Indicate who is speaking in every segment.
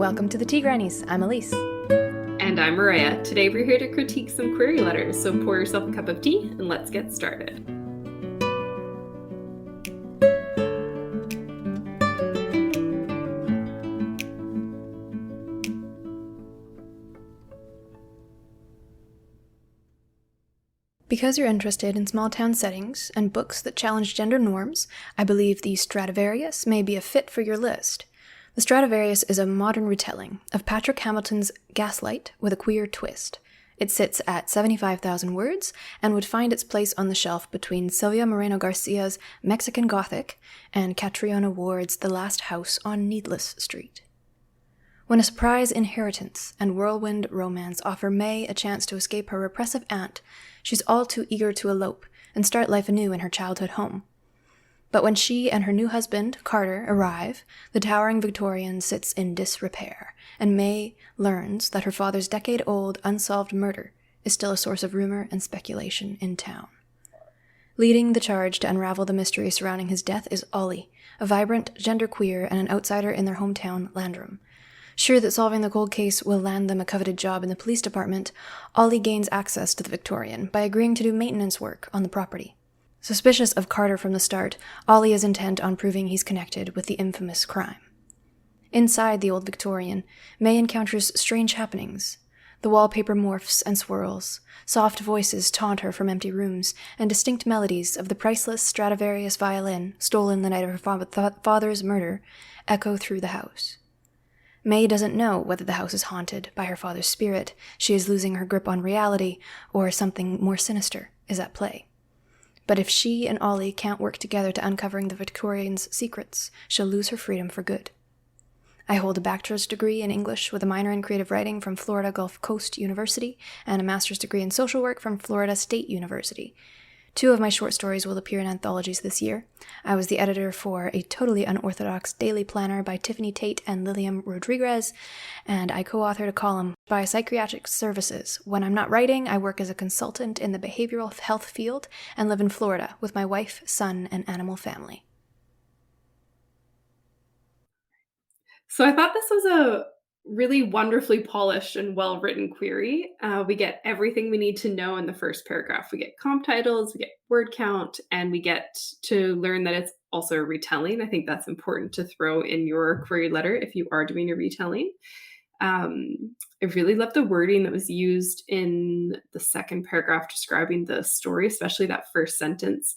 Speaker 1: Welcome to the Tea Grannies. I'm Elise.
Speaker 2: And I'm Mariah. Today we're here to critique some query letters, so pour yourself a cup of tea and let's get started.
Speaker 1: Because you're interested in small town settings and books that challenge gender norms, I believe the Stradivarius may be a fit for your list. The Stradivarius is a modern retelling of Patrick Hamilton's Gaslight with a queer twist. It sits at 75,000 words and would find its place on the shelf between Silvia Moreno Garcia's Mexican Gothic and Catriona Ward's The Last House on Needless Street. When a surprise inheritance and whirlwind romance offer May a chance to escape her repressive aunt, she's all too eager to elope and start life anew in her childhood home. But when she and her new husband, Carter, arrive, the towering Victorian sits in disrepair, and May learns that her father's decade-old unsolved murder is still a source of rumor and speculation in town. Leading the charge to unravel the mystery surrounding his death is Ollie, a vibrant genderqueer and an outsider in their hometown, Landrum. Sure that solving the cold case will land them a coveted job in the police department, Ollie gains access to the Victorian by agreeing to do maintenance work on the property. Suspicious of Carter from the start, Ollie is intent on proving he's connected with the infamous crime. Inside the old Victorian, May encounters strange happenings. The wallpaper morphs and swirls, soft voices taunt her from empty rooms, and distinct melodies of the priceless Stradivarius violin, stolen the night of her father's murder, echo through the house. May doesn't know whether the house is haunted by her father's spirit, she is losing her grip on reality, or something more sinister is at play. But if she and Ollie can't work together to uncovering the Victorian's secrets, she'll lose her freedom for good. I hold a bachelor's degree in English with a minor in creative writing from Florida Gulf Coast University and a master's degree in social work from Florida State University. 2 of my short stories will appear in anthologies this year. I was the editor for A Totally Unorthodox Daily Planner by Tiffany Tate and Lilian Rodriguez, and I co-authored a column by Psychiatric Services. When I'm not writing, I work as a consultant in the behavioral health field and live in Florida with my wife, son, and animal family.
Speaker 2: So I thought this was a really wonderfully polished and well-written query. We get everything we need to know in the first paragraph. We get comp titles, we get word count, and we get to learn that it's also a retelling. I think that's important to throw in your query letter if you are doing a retelling. I really love the wording that was used in the second paragraph describing the story, especially that first sentence.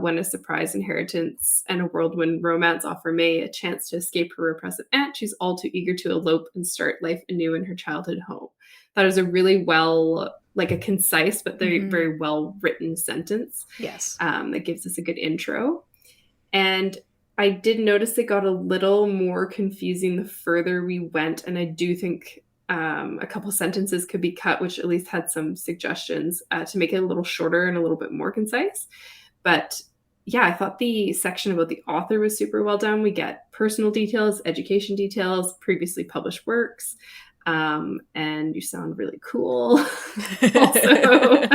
Speaker 2: When a surprise inheritance and a whirlwind romance offer May a chance to escape her repressive aunt, she's all too eager to elope and start life anew in her childhood home. That is a really a concise but very well written sentence.
Speaker 1: Yes.
Speaker 2: That gives us a good intro. And I did notice it got a little more confusing the further we went, and I do think a couple sentences could be cut, which at least had some suggestions to make it a little shorter and a little bit more concise. But yeah, I thought the section about the author was super well done. We get personal details, education details, previously published works, and you sound really cool. Also,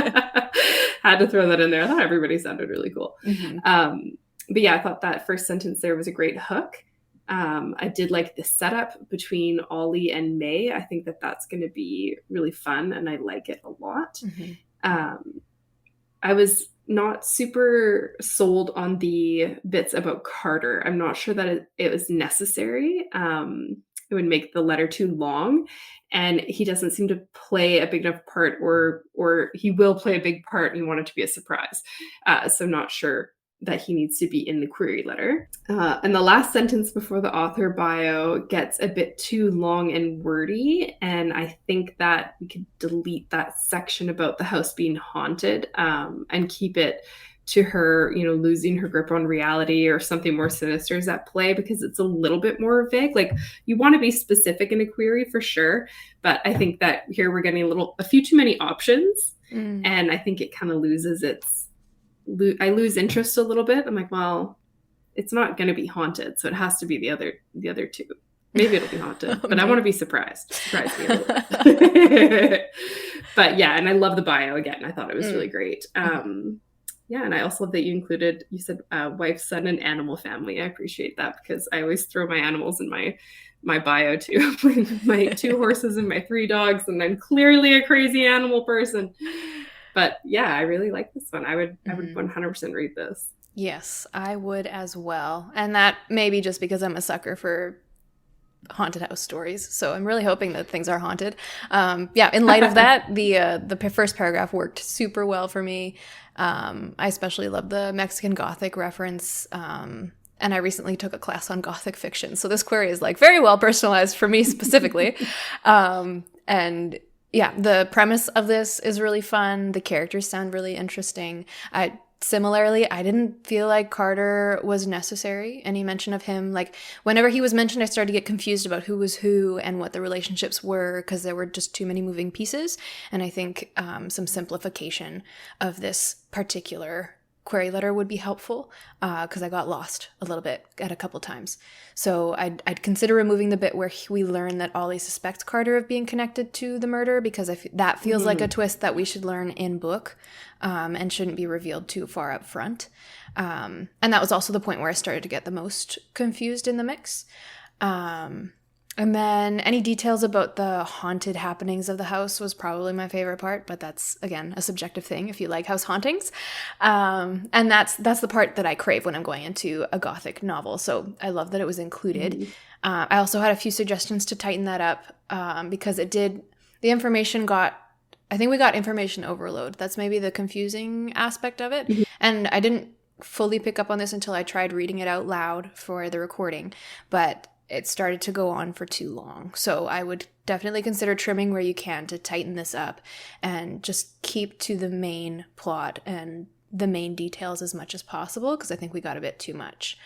Speaker 2: had to throw that in there. I thought everybody sounded really cool. But yeah, I thought that first sentence there was a great hook. I did like the setup between Ollie and May. I think that that's going to be really fun, and I like it a lot. I was not super sold on the bits about Carter. I'm not sure that it was necessary. It would make the letter too long, and he doesn't seem to play a big enough part, or he will play a big part and you want it to be a surprise. So not sure that he needs to be in the query letter. And the last sentence before the author bio gets a bit too long and wordy, and I think that we could delete that section about the house being haunted and keep it to her, losing her grip on reality or something more sinister is at play, because it's a little bit more vague. Like, you want to be specific in a query for sure, but I think that here we're getting a few too many options, and I think it kind of loses I lose interest a little bit. I'm like, well, it's not going to be haunted, so it has to be the other two. Maybe it'll be haunted, but I want to be surprised. Surprise me a little bit. But yeah, and I love the bio again. I thought it was really great. Yeah, and I also love that you said wife, son, and animal family. I appreciate that because I always throw my animals in my bio too. My 2 horses and my 3 dogs, and I'm clearly a crazy animal person. But yeah, I really like this one. I would 100% read this.
Speaker 1: Yes, I would as well. And that may be just because I'm a sucker for haunted house stories. So I'm really hoping that things are haunted. Yeah, in light of that, the first paragraph worked super well for me. I especially love the Mexican Gothic reference. And I recently took a class on Gothic fiction. So this query is like very well personalized for me specifically. And yeah, the premise of this is really fun. The characters sound really interesting. Similarly, I didn't feel like Carter was necessary. Any mention of him, like whenever he was mentioned, I started to get confused about who was who and what the relationships were because there were just too many moving pieces. And I think some simplification of this particular query letter would be helpful because I got lost a little bit at a couple times. So I'd consider removing the bit where we learn that Ollie suspects Carter of being connected to the murder because that feels like a twist that we should learn in book and shouldn't be revealed too far up front. And that was also the point where I started to get the most confused in the mix. And then any details about the haunted happenings of the house was probably my favorite part, but that's, again, a subjective thing if you like house hauntings. And that's the part that I crave when I'm going into a Gothic novel. So I love that it was included. I also had a few suggestions to tighten that up because the information I think we got information overload. That's maybe the confusing aspect of it. And I didn't fully pick up on this until I tried reading it out loud for the recording, but it started to go on for too long. So I would definitely consider trimming where you can to tighten this up and just keep to the main plot and the main details as much as possible because I think we got a bit too much.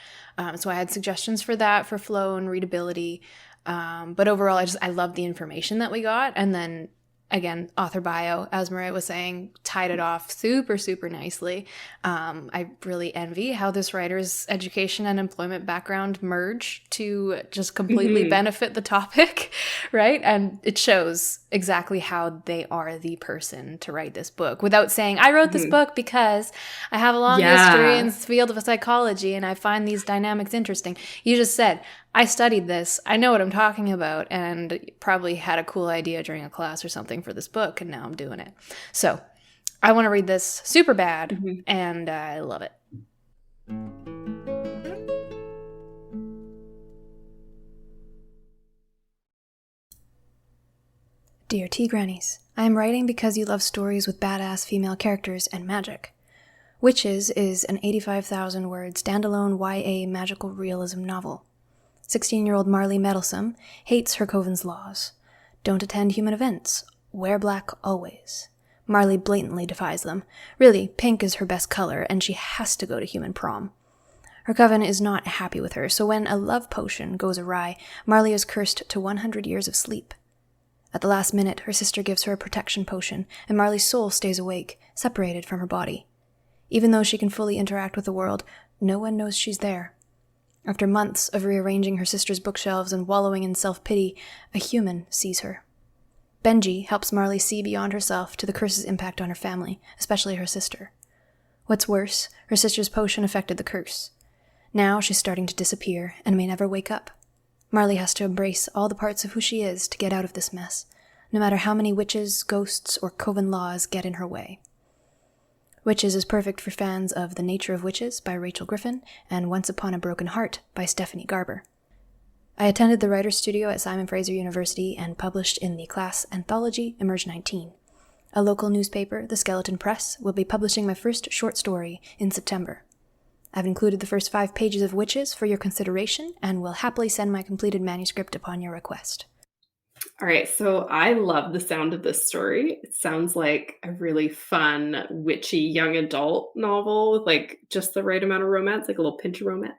Speaker 1: So I had suggestions for that, for flow and readability. But overall, I love the information that we got. And then again, author bio, as Maria was saying, tied it off super, super nicely. I really envy how this writer's education and employment background merge to just completely benefit the topic, right? And it shows exactly how they are the person to write this book without saying, I wrote this book because I have a long history in the field of psychology and I find these dynamics interesting. You just said, I studied this, I know what I'm talking about, and probably had a cool idea during a class or something for this book, and now I'm doing it. So I want to read this super bad, and I love it. Dear Tea Grannies, I am writing because you love stories with badass female characters and magic. Witches is an 85,000-word standalone YA magical realism novel. 16-year-old Marley Meddlesome hates her coven's laws. Don't attend human events. Wear black always. Marley blatantly defies them. Really, pink is her best color, and she has to go to human prom. Her coven is not happy with her, so when a love potion goes awry, Marley is cursed to 100 years of sleep. At the last minute, her sister gives her a protection potion, and Marley's soul stays awake, separated from her body. Even though she can fully interact with the world, no one knows she's there. After months of rearranging her sister's bookshelves and wallowing in self-pity, a human sees her. Benji helps Marley see beyond herself to the curse's impact on her family, especially her sister. What's worse, her sister's potion affected the curse. Now she's starting to disappear and may never wake up. Marley has to embrace all the parts of who she is to get out of this mess, no matter how many witches, ghosts, or coven laws get in her way. Witches is perfect for fans of The Nature of Witches by Rachel Griffin and Once Upon a Broken Heart by Stephanie Garber. I attended the writer's studio at Simon Fraser University and published in the class anthology Emerge 19. A local newspaper, The Skeleton Press, will be publishing my first short story in September. I've included the first 5 pages of Witches for your consideration and will happily send my completed manuscript upon your request.
Speaker 2: All right, so I love the sound of this story. It sounds like a really fun, witchy young adult novel with like just the right amount of romance, like a little pinch of romance.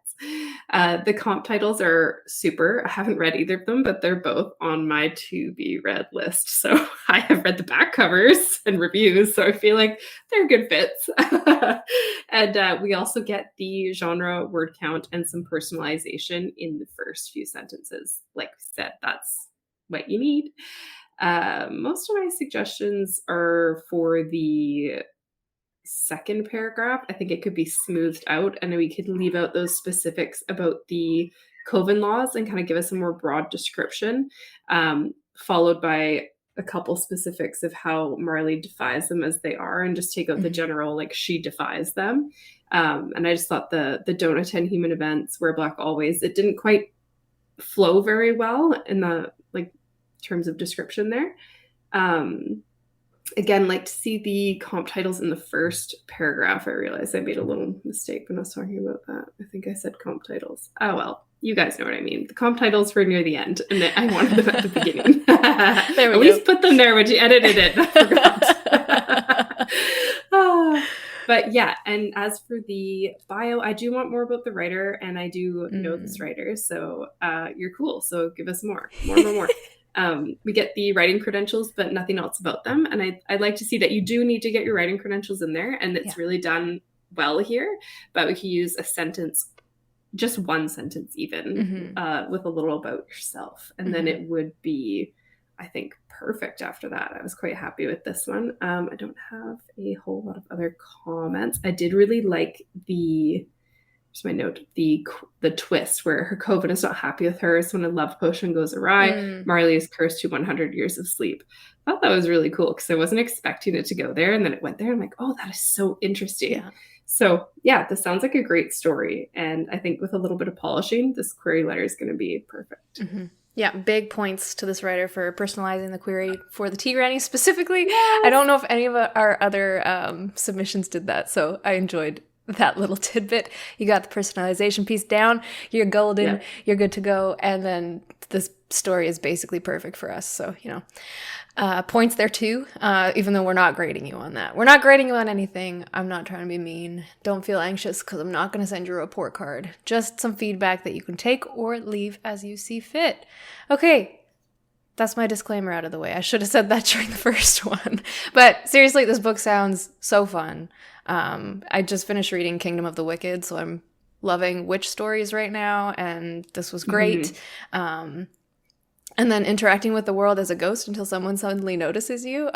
Speaker 2: The comp titles are super. I haven't read either of them, but they're both on my to be read list. So I have read the back covers and reviews, so I feel like they're good fits. And we also get the genre, word count, and some personalization in the first few sentences. Like we said, that's what you need. Most of my suggestions are for the second paragraph. I think it could be smoothed out, and we could leave out those specifics about the Coven laws and kind of give us a more broad description, followed by a couple specifics of how Marley defies them as they are, and just take out the general, like, she defies them. And I just thought the don't attend human events, wear black always, it didn't quite flow very well in the, like, terms of description there. Again, like to see the comp titles in the first paragraph. I realized I made a little mistake when I was talking about that. I think I said comp titles. Oh, well, you guys know what I mean. The comp titles were near the end, and I wanted them at the beginning. There we go. At least put them there when you edited it. I forgot. But yeah, and as for the bio, I do want more about the writer, and I do know this writer, so you're cool. So give us more. We get the writing credentials, but nothing else about them. And I'd like to see that you do need to get your writing credentials in there, and it's really done well here. But we can use a sentence, just one sentence even, with a little about yourself. And then it would be, I think, perfect after that. I was quite happy with this one. I don't have a whole lot of other comments. I did really like here's my note, the twist where her coven is not happy with her. So when a love potion goes awry, Marley is cursed to 100 years of sleep. I thought that was really cool because I wasn't expecting it to go there. And then it went there. I'm like, oh, that is so interesting. Yeah. So yeah, this sounds like a great story. And I think with a little bit of polishing, this query letter is going to be perfect.
Speaker 1: Yeah, big points to this writer for personalizing the query for the Tea Granny specifically. Yes. I don't know if any of our other submissions did that, so I enjoyed that little tidbit. You got the personalization piece down, you're golden, you're good to go, and then this story is basically perfect for us. So, points there too, even though we're not grading you on that. We're not grading you on anything. I'm not trying to be mean. Don't feel anxious because I'm not going to send you a report card. Just some feedback that you can take or leave as you see fit. Okay, that's my disclaimer out of the way. I should have said that during the first one. But seriously, this book sounds so fun. I just finished reading Kingdom of the Wicked, so I'm loving witch stories right now, and this was great. And then interacting with the world as a ghost until someone suddenly notices you.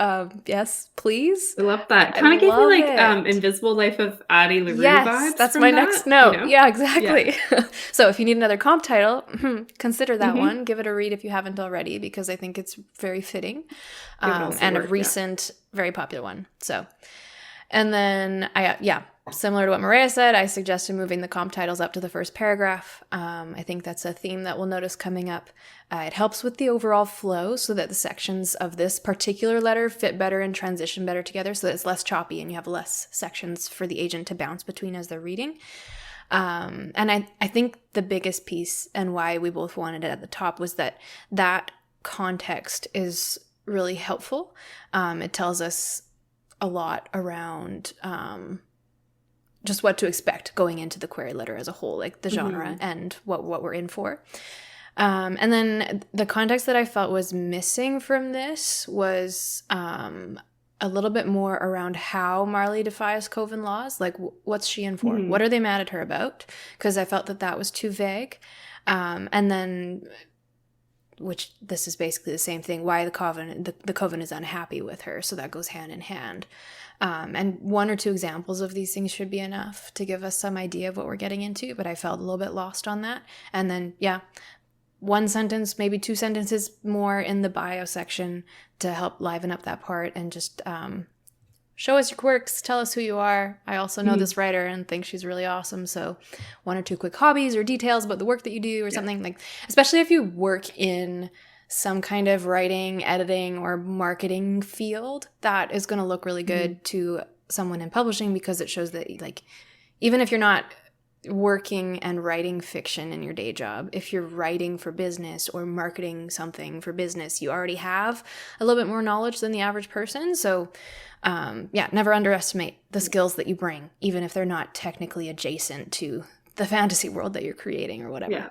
Speaker 1: Yes, please.
Speaker 2: I love that. Kind of gave me like Invisible Life of Addie LaRue vibes.
Speaker 1: That's my next note. Yeah, exactly. Yeah. So if you need another comp title, consider that one. Give it a read if you haven't already, because I think it's very fitting. And a recent, very popular one. So, and then similar to what Maria said, I suggested moving the comp titles up to the first paragraph. I think that's a theme that we'll notice coming up. It helps with the overall flow so that the sections of this particular letter fit better and transition better together, so that it's less choppy and you have less sections for the agent to bounce between as they're reading. And I think the biggest piece and why we both wanted it at the top was that context is really helpful. It tells us a lot around just what to expect going into the query letter as a whole, like the genre and what we're in for. And then the context that I felt was missing from this was a little bit more around how Marley defies Coven laws. Like, what's she in for? What are they mad at her about? Because I felt that was too vague. And then, which this is basically the same thing, why the Coven is unhappy with her. So that goes hand in hand. And one or two examples of these things should be enough to give us some idea of what we're getting into, but I felt a little bit lost on that. And then, one sentence, maybe two sentences more in the bio section to help liven up that part and just show us your quirks, tell us who you are. I also know this writer and think she's really awesome, so one or two quick hobbies or details about the work that you do or something, like, especially if you work in some kind of writing, editing, or marketing field, that is going to look really good to someone in publishing, because it shows that, like, even if you're not working and writing fiction in your day job, if you're writing for business or marketing something for business, you already have a little bit more knowledge than the average person. So never underestimate the skills that you bring, even if they're not technically adjacent to the fantasy world that you're creating or whatever. Yeah.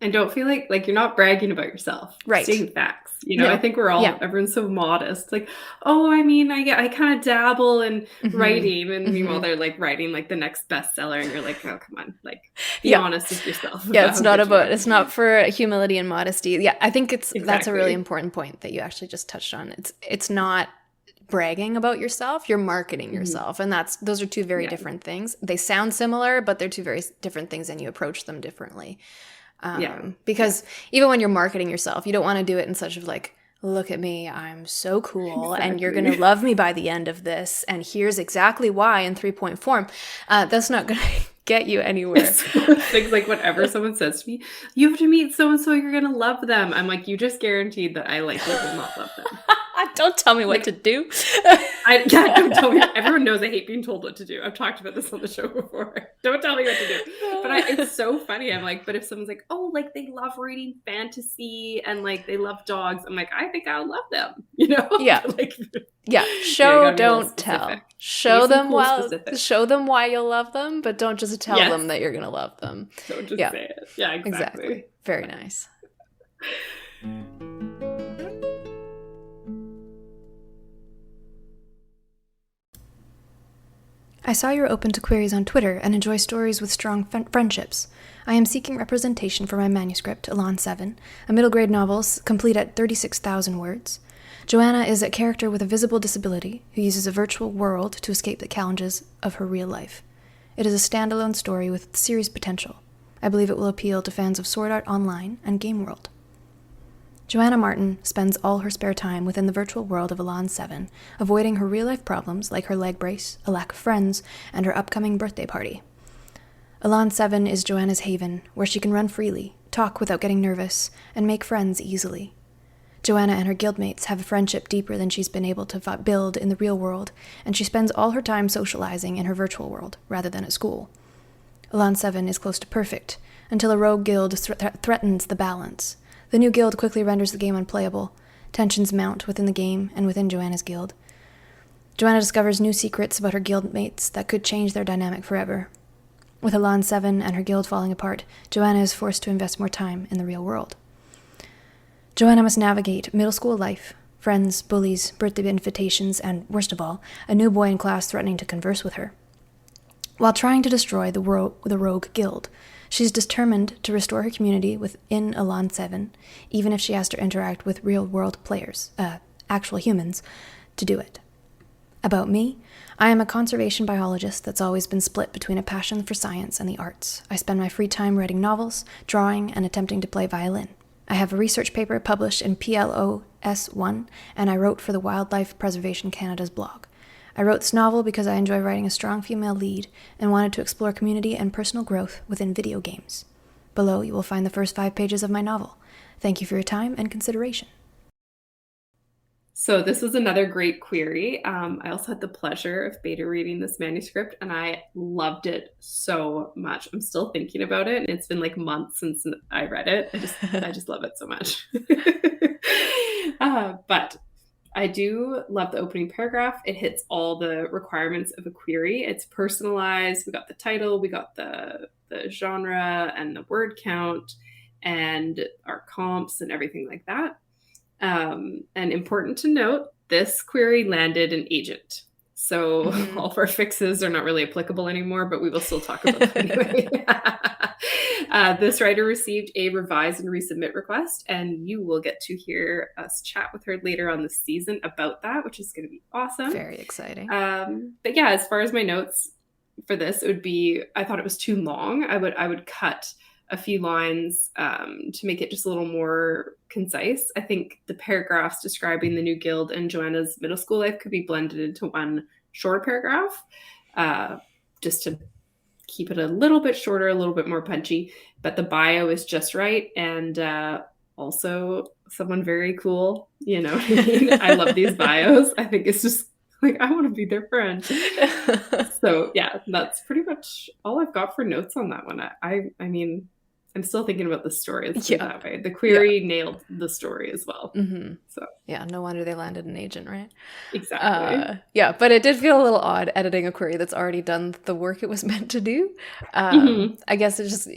Speaker 2: And don't feel like you're not bragging about yourself.
Speaker 1: Right.
Speaker 2: Stating facts. I think we're all, everyone's so modest. Like, oh, I mean, I kind of dabble in writing. And meanwhile, they're like writing like the next bestseller. And you're like, oh, come on. Like, be honest with yourself.
Speaker 1: Yeah, it's not for humility and modesty. Yeah, I think that's a really important point that you actually just touched on. It's not bragging about yourself, you're marketing yourself. And those are two very different things. They sound similar, but they're two very different things, and you approach them differently. Because even when you're marketing yourself, you don't want to do it in such of like, look at me, I'm so cool, and you're going to love me by the end of this, and here's exactly why in 3-point form. That's not going to get you anywhere.
Speaker 2: Things like whenever someone says to me, you have to meet so-and-so, you're going to love them. I'm like, you just guaranteed that I likely will not love them.
Speaker 1: Don't tell me what to do.
Speaker 2: Don't tell me. Everyone knows I hate being told what to do. I've talked about this on the show before. Don't tell me what to do. But it's so funny. I'm like, but if someone's like, oh, like they love reading fantasy and like they love dogs, I'm like, I think I'll love them. You know?
Speaker 1: Yeah.
Speaker 2: Like,
Speaker 1: show, don't tell. Show them why you'll love them, but don't just tell them that you're gonna love them.
Speaker 2: Don't just say it. Yeah, exactly.
Speaker 1: Very nice. I saw you're open to queries on Twitter and enjoy stories with strong friendships. I am seeking representation for my manuscript, Elan 7, a middle grade novel complete at 36,000 words. Joanna is a character with a visible disability who uses a virtual world to escape the challenges of her real life. It is a standalone story with serious potential. I believe it will appeal to fans of Sword Art Online and Game World. Joanna Martin spends all her spare time within the virtual world of Elan 7, avoiding her real-life problems like her leg brace, a lack of friends, and her upcoming birthday party. Elan 7 is Joanna's haven, where she can run freely, talk without getting nervous, and make friends easily. Joanna and her guildmates have a friendship deeper than she's been able to build in the real world, and she spends all her time socializing in her virtual world, rather than at school. Elan 7 is close to perfect, until a rogue guild threatens the balance. The new guild quickly renders the game unplayable. Tensions mount within the game and within Joanna's guild. Joanna discovers new secrets about her guildmates that could change their dynamic forever. With Elan 7 and her guild falling apart, Joanna is forced to invest more time in the real world. Joanna must navigate middle school life, friends, bullies, birthday invitations, and, worst of all, a new boy in class threatening to converse with her. While trying to destroy the rogue guild, she's determined to restore her community within Elan 7, even if she has to interact with real-world players, actual humans, to do it. About me, I am a conservation biologist that's always been split between a passion for science and the arts. I spend my free time writing novels, drawing, and attempting to play violin. I have a research paper published in PLOS1, and I wrote for the Wildlife Preservation Canada's blog. I wrote this novel because I enjoy writing a strong female lead and wanted to explore community and personal growth within video games. Below, you will find the first 5 pages of my novel. Thank you for your time and consideration.
Speaker 2: So this was another great query. I also had the pleasure of beta reading this manuscript, and I loved it so much. I'm still thinking about it, and it's been like months since I read it. I just love it so much. But I do love the opening paragraph. It hits all the requirements of a query. It's personalized. We got the title, we got the genre and the word count and our comps and everything like that. And important to note, this query landed an agent. So all of our fixes are not really applicable anymore, but we will still talk about them anyway. This writer received a revise and resubmit request, and you will get to hear us chat with her later on this season about that, which is going to be awesome.
Speaker 1: Very exciting.
Speaker 2: But yeah, as far as my notes for this, it would be, I thought it was too long. I would cut a few lines to make it just a little more concise. I think the paragraphs describing the new guild and Joanna's middle school life could be blended into one shorter paragraph, just to keep it a little bit shorter, a little bit more punchy. But the bio is just right, and also someone very cool. You know what I mean? I love these bios. I think it's just like, I want to be their friend. So yeah, that's pretty much all I've got for notes on that one. I mean, I'm still thinking about the story that way. The query nailed the story as well. Mm-hmm. So
Speaker 1: yeah, no wonder they landed an agent, right?
Speaker 2: Exactly.
Speaker 1: Yeah, but it did feel a little odd editing a query that's already done the work it was meant to do. I guess it's just,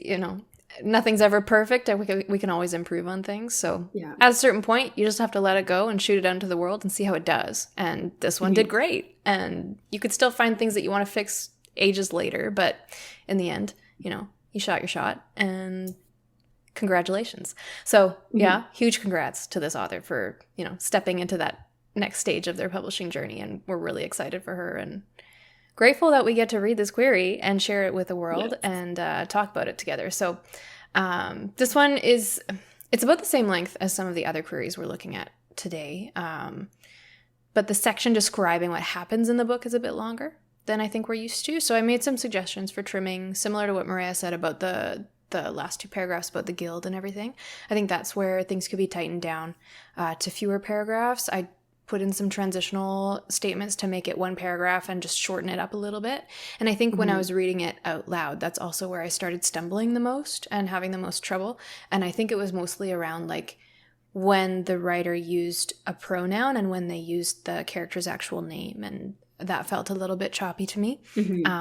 Speaker 1: nothing's ever perfect, and we can always improve on things. So at a certain point, you just have to let it go and shoot it out into the world and see how it does. And this one did great. And you could still find things that you want to fix ages later, but in the end, you shot your shot, and congratulations. So yeah, huge congrats to this author for, stepping into that next stage of their publishing journey, and we're really excited for her and grateful that we get to read this query and share it with the world
Speaker 2: Yes.
Speaker 1: and talk about it together. So this one it's about the same length as some of the other queries we're looking at today, but the section describing what happens in the book is a bit longer than I think we're used to. So I made some suggestions for trimming, similar to what Maria said about the last 2 paragraphs about the guild and everything. I think that's where things could be tightened down to fewer paragraphs. I put in some transitional statements to make it 1 paragraph and just shorten it up a little bit. And I think when I was reading it out loud, that's also where I started stumbling the most and having the most trouble. And I think it was mostly around like when the writer used a pronoun and when they used the character's actual name, and that felt a little bit choppy to me.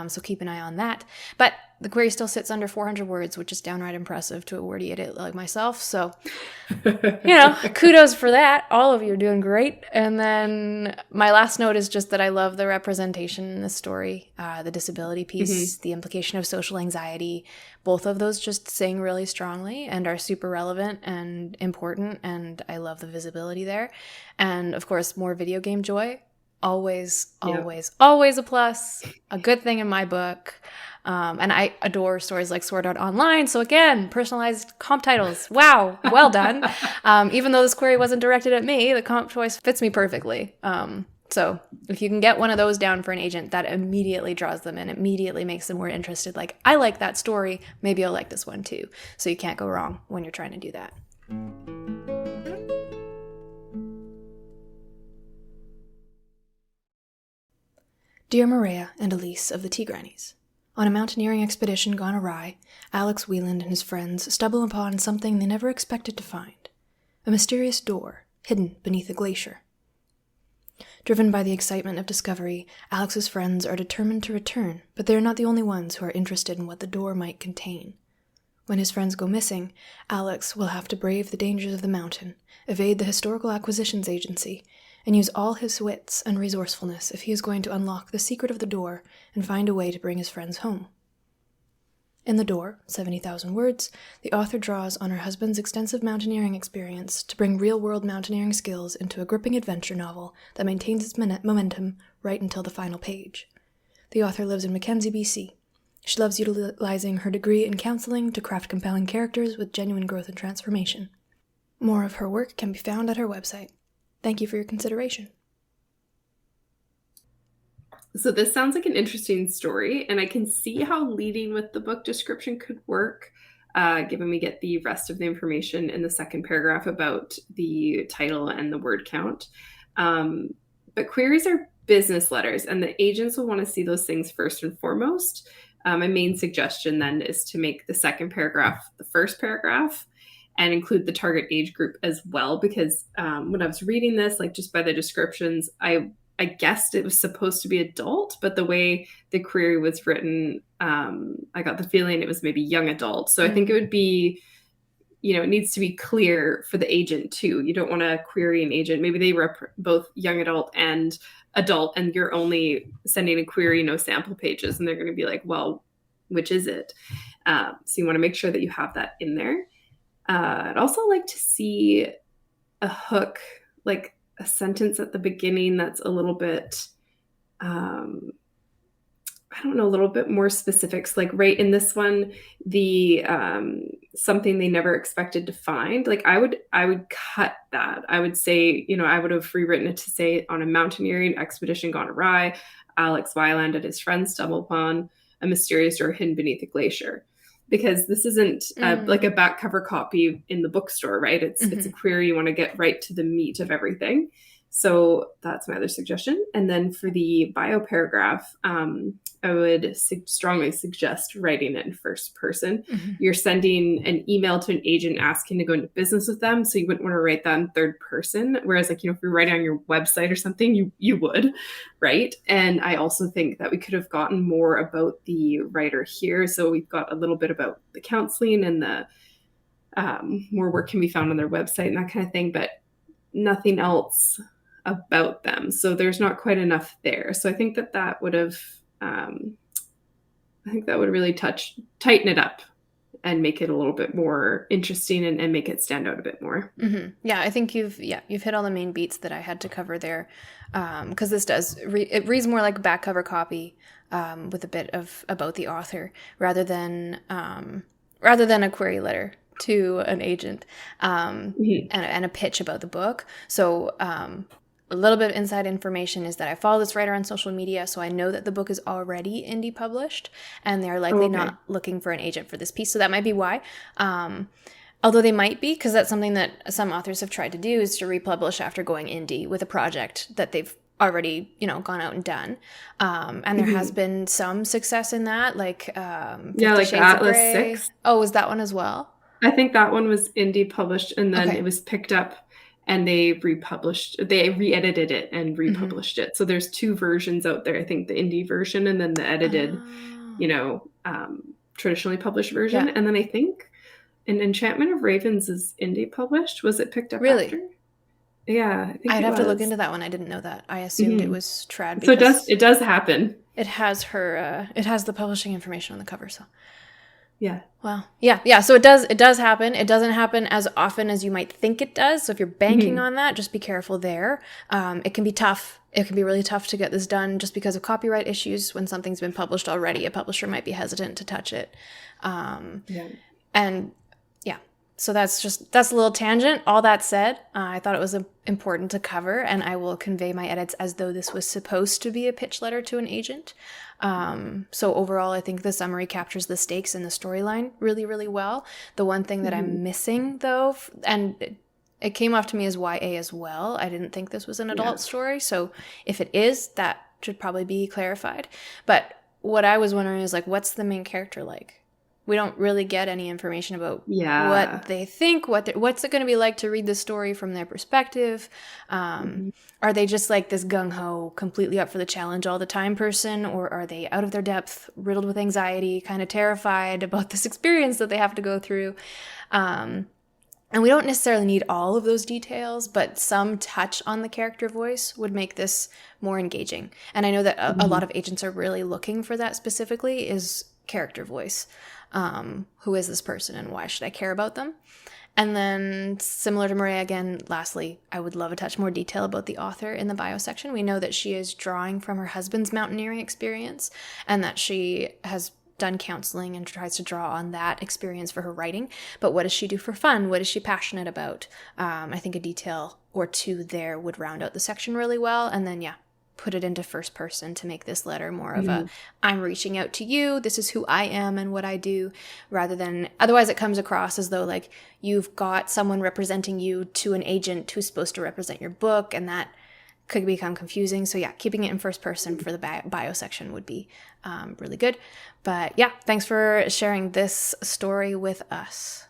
Speaker 1: So keep an eye on that. But the query still sits under 400 words, which is downright impressive to a wordy idiot like myself. So, kudos for that. All of you are doing great. And then my last note is just that I love the representation in this story, the disability piece, the implication of social anxiety. Both of those just sing really strongly and are super relevant and important. And I love the visibility there. And of course, more video game joy. Always a plus, a good thing in my book. And I adore stories like Sword Art Online. So again, personalized comp titles. Wow, well done. Even though this query wasn't directed at me, the comp choice fits me perfectly. So if you can get one of those down for an agent, that immediately draws them in, immediately makes them more interested. Like, I like that story, maybe I'll like this one too. So you can't go wrong when you're trying to do that. Dear Maria and Elise of the Tea Grannies, on a mountaineering expedition gone awry, Alex Wieland and his friends stumble upon something they never expected to find, a mysterious door hidden beneath a glacier. Driven by the excitement of discovery, Alex's friends are determined to return, but they are not the only ones who are interested in what the door might contain. When his friends go missing, Alex will have to brave the dangers of the mountain, evade the Historical Acquisitions Agency, and use all his wits and resourcefulness if he is going to unlock the secret of the door and find a way to bring his friends home. In The Door, 70,000 words, the author draws on her husband's extensive mountaineering experience to bring real-world mountaineering skills into a gripping adventure novel that maintains its momentum right until the final page. The author lives in Mackenzie, BC. She loves utilizing her degree in counseling to craft compelling characters with genuine growth and transformation. More of her work can be found at her website. Thank you for your consideration.
Speaker 2: So this sounds like an interesting story, and I can see how leading with the book description could work, given we get the rest of the information in the second paragraph about the title and the word count. But queries are business letters, and the agents will want to see those things first and foremost. My main suggestion then is to make the second paragraph the first paragraph and include the target age group as well, because when I was reading this, like just by the descriptions, I guessed it was supposed to be adult, but the way the query was written, I got the feeling it was maybe young adult. So I think it would be, it needs to be clear for the agent too. You don't want to query an agent. Maybe they rep both young adult, and you're only sending a query, no sample pages, and they're going to be like, well, which is it? So you want to make sure that you have that in there. I'd also like to see a hook, like a sentence at the beginning that's a little bit, a little bit more specifics. Like right in this one, the something they never expected to find. Like I would cut that. I would say, I would have rewritten it to say, on a mountaineering expedition gone awry, Alex Wieland and his friends stumble upon a mysterious door hidden beneath a glacier. Because this isn't like a back cover copy in the bookstore, right? It's a query. You want to get right to the meat of everything. So that's my other suggestion. And then for the bio paragraph, I would strongly suggest writing it in first person. You're sending an email to an agent asking to go into business with them, so you wouldn't want to write that in third person. Whereas, if you're writing on your website or something, you would, right? And I also think that we could have gotten more about the writer here. So we've got a little bit about the counseling and the more work can be found on their website and that kind of thing, but nothing else about them. So there's not quite enough there. So I think that would have, really tighten it up and make it a little bit more interesting and make it stand out a bit more.
Speaker 1: Yeah, I think you've hit all the main beats that I had to cover there, because this does it reads more like a back cover copy, with a bit of about the author rather than a query letter to an agent, and a pitch about the book. So a little bit of inside information is that I follow this writer on social media, so I know that the book is already indie published, and they're likely not looking for an agent for this piece. So that might be why. Although they might be, because that's something that some authors have tried to do, is to republish after going indie with a project that they've already, gone out and done. And there has been some success in that, like 50
Speaker 2: like
Speaker 1: Shades of
Speaker 2: Atlas
Speaker 1: Grey.
Speaker 2: 6.
Speaker 1: Oh, was that one as well?
Speaker 2: I think that one was indie published, and then
Speaker 1: Okay.
Speaker 2: it was picked up and they re-edited it and republished it. So there's 2 versions out there. I think the indie version and then the edited, traditionally published version.
Speaker 1: Yeah.
Speaker 2: And then I think an Enchantment of Ravens is indie published. Was it picked up
Speaker 1: Really?
Speaker 2: after? Yeah, I think
Speaker 1: I'd
Speaker 2: it
Speaker 1: have to look
Speaker 2: was.
Speaker 1: into that one. I didn't know that. I assumed it was trad
Speaker 2: So
Speaker 1: because
Speaker 2: it does happen.
Speaker 1: it has her it has the publishing information on the cover. So
Speaker 2: Yeah.
Speaker 1: well, yeah. So it does happen. It doesn't happen as often as you might think it does. So if you're banking on that, just be careful there. It can be tough. It can be really tough to get this done just because of copyright issues. When something's been published already, a publisher might be hesitant to touch it. And yeah, so that's a little tangent. All that said, I thought it was important to cover, and I will convey my edits as though this was supposed to be a pitch letter to an agent. So overall, I think the summary captures the stakes and the storyline really, really well. The one thing that I'm missing, though, and it came off to me as YA as well. I didn't think this was an adult story. So if it is, that should probably be clarified. But what I was wondering is, like, what's the main character like? We don't really get any information about what they think, what's it going to be like to read the story from their perspective. Are they just like this gung-ho, completely up for the challenge all the time person, or are they out of their depth, riddled with anxiety, kind of terrified about this experience that they have to go through? And we don't necessarily need all of those details, but some touch on the character voice would make this more engaging. And I know that a lot of agents are really looking for that specifically, is character voice. Who is this person and why should I care about them? And then, similar to Maria again, lastly, I would love a touch more detail about the author in the bio section. We know that she is drawing from her husband's mountaineering experience and that she has done counseling and tries to draw on that experience for her writing. But what does she do for fun? What is she passionate about? I think a detail or two there would round out the section really well. And then, put it into first person to make this letter more of a, I'm reaching out to you, this is who I am and what I do, rather than, otherwise it comes across as though like you've got someone representing you to an agent who's supposed to represent your book, and that could become confusing. So keeping it in first person for the bio section would be really good. But thanks for sharing this story with us.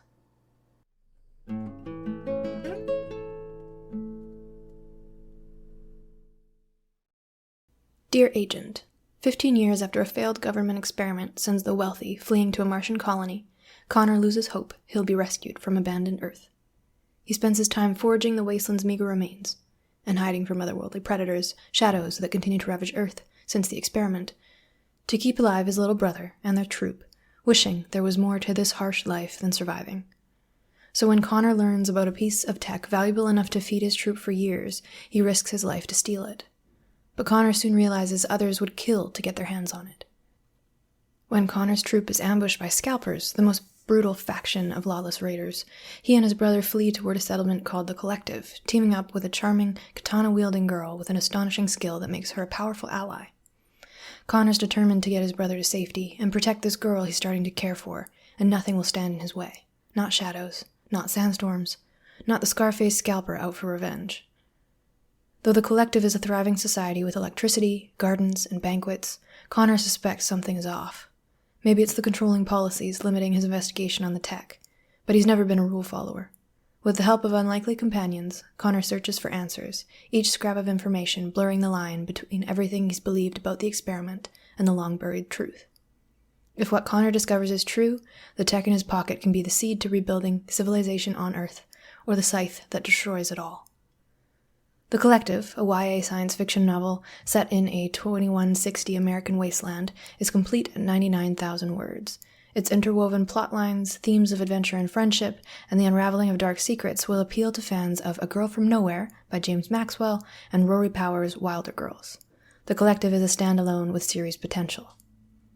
Speaker 1: Dear Agent, 15 years after a failed government experiment sends the wealthy fleeing to a Martian colony, Connor loses hope he'll be rescued from abandoned Earth. He spends his time foraging the wasteland's meager remains and hiding from otherworldly predators, shadows that continue to ravage Earth since the experiment, to keep alive his little brother and their troop, wishing there was more to this harsh life than surviving. So when Connor learns about a piece of tech valuable enough to feed his troop for years, he risks his life to steal it. But Connor soon realizes others would kill to get their hands on it. When Connor's troop is ambushed by scalpers, the most brutal faction of lawless raiders, he and his brother flee toward a settlement called the Collective, teaming up with a charming, katana-wielding girl with an astonishing skill that makes her a powerful ally. Connor's determined to get his brother to safety and protect this girl he's starting to care for, and nothing will stand in his way. Not shadows, not sandstorms, not the scar-faced scalper out for revenge. Though the Collective is a thriving society with electricity, gardens, and banquets, Connor suspects something is off. Maybe it's the controlling policies limiting his investigation on the tech, but he's never been a rule follower. With the help of unlikely companions, Connor searches for answers, each scrap of information blurring the line between everything he's believed about the experiment and the long-buried truth. If what Connor discovers is true, the tech in his pocket can be the seed to rebuilding civilization on Earth, or the scythe that destroys it all. The Collective, a YA science fiction novel set in a 2160 American wasteland, is complete at 99,000 words. Its interwoven plot lines, themes of adventure and friendship, and the unraveling of dark secrets will appeal to fans of A Girl from Nowhere by James Maxwell and Rory Power's Wilder Girls. The collective is a standalone with series potential.